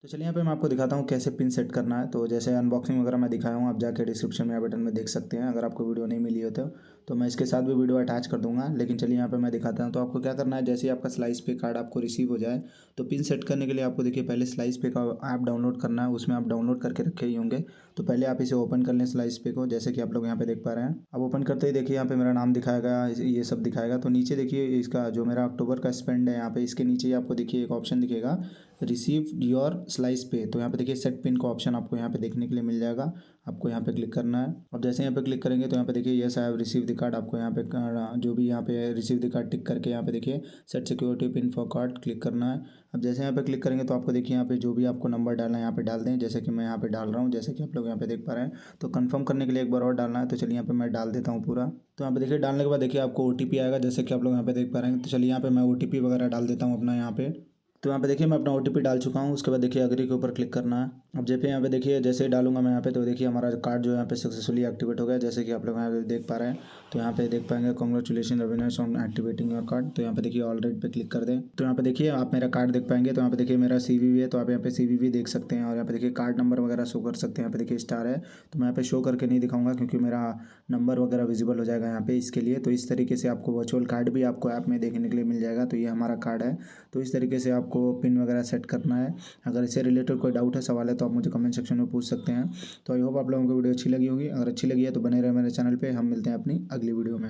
तो चलिए यहाँ पे मैं आपको दिखाता हूँ कैसे पिन सेट करना है। तो जैसे अनबॉक्सिंग वगैरह मैं दिखाया हूँ, आप जाके डिस्क्रिप्शन में या बटन में देख सकते हैं। अगर आपको वीडियो नहीं मिली हो तो मैं इसके साथ भी वीडियो अटैच कर दूंगा। लेकिन चलिए यहाँ पे मैं दिखाता हूँ। तो आपको क्या करना है, जैसे ही आपका स्लाइस पे कार्ड आपको रिसीव हो जाए तो पिन सेट करने के लिए आपको देखिए पहले स्लाइस पे का ऐप डाउनलोड करना है। उसमें आप डाउनलोड करके रखे ही होंगे। तो पहले आप इसे ओपन कर लें स्लाइस पे को, जैसे कि आप लोग यहाँ पे देख पा रहे हैं। अब ओपन करते ही देखिए यहाँ पे मेरा नाम दिखाएगा, ये सब दिखाएगा। तो नीचे देखिए इसका जो मेरा अक्टूबर का स्पेंड है, यहाँ पे इसके नीचे ही आपको देखिए एक ऑप्शन दिखेगा, रिसीव योर स्लाइस पे। तो यहाँ पे देखिए सेट पिन का ऑप्शन आपको यहाँ पे देखने के लिए मिल जाएगा। आपको यहाँ पे क्लिक करना है। अब जैसे यहाँ पे क्लिक करेंगे तो यहाँ पे देखिए yes I have receive the card. आपको यहाँ पे जो भी यहाँ पे रिसीव द कार्ड टिक करके यहाँ पे देखिए set security pin for card click करना है। अब जैसे यहाँ पे क्लिक करेंगे तो आपको देखिए यहाँ पे जो भी आपको नंबर डालना है यहाँ पे डाल दें, जैसे कि मैं यहाँ पे डाल रहा हूँ, जैसे कि आप लोग यहाँ पे देख पा रहे हैं। तो कंफर्म करने के लिए एक बार और डालना है। तो चलिए यहाँ पे मैं डाल देता हूँ पूरा। तो यहाँ पे देखिए डालने के बाद देखिए आपको ओटीपी आएगा, जैसे कि आप लोग यहाँ पे देख पा रहे हैं। तो चलिए यहाँ पे मैं ओटीपी वगैरह डाल देता हूँ अपना यहाँ पे। तो यहाँ पे देखिए मैं अपना ओटीपी डाल चुका हूँ। उसके बाद देखिए अग्री के ऊपर क्लिक करना है। अब जैसे यहाँ पे देखिए जैसे ही डालूंगा मैं यहाँ पे, तो देखिए हमारा कार्ड जो है यहाँ पे सक्सेसफुली एक्टिवेट हो गया, जैसे कि आप लोग यहाँ पे देख पा रहे हैं। तो यहाँ पे देख पाएंगे congratulation Avinash on activating your card. तो यहाँ पे देखिए ऑलरेडी पे क्लिक कर दें। तो यहाँ पे देखिए आप मेरा कार्ड देख पाएंगे। तो यहाँ पे देखिए मेरा सीवीवी है, तो आप यहाँ पे सीवीवी देख सकते हैं। और यहाँ पे देखिए कार्ड नंबर वगैरह शो कर सकते हैं। यहाँ पे देखिए स्टार है, तो मैं यहाँ पे शो करके नहीं दिखाऊंगा क्योंकि मेरा नंबर वगैरह विजिबल हो जाएगा यहाँ पे, इसके लिए। तो इस तरीके से आपको वर्चुअल कार्ड भी आपको ऐप में देखने के लिए मिल जाएगा। तो ये हमारा कार्ड है। तो इस तरीके से आपको पिन वगैरह सेट करना है। अगर इससे रिलेटेड कोई डाउट है, सवाल है, तो आप मुझे कमेंट सेक्शन में पूछ सकते हैं। तो आई होप आप लोगों को वीडियो अच्छी लगी होगी। अगर अच्छी लगी है तो बने रहे मेरे चैनल पे। हम मिलते हैं अपनी अगली वीडियो में।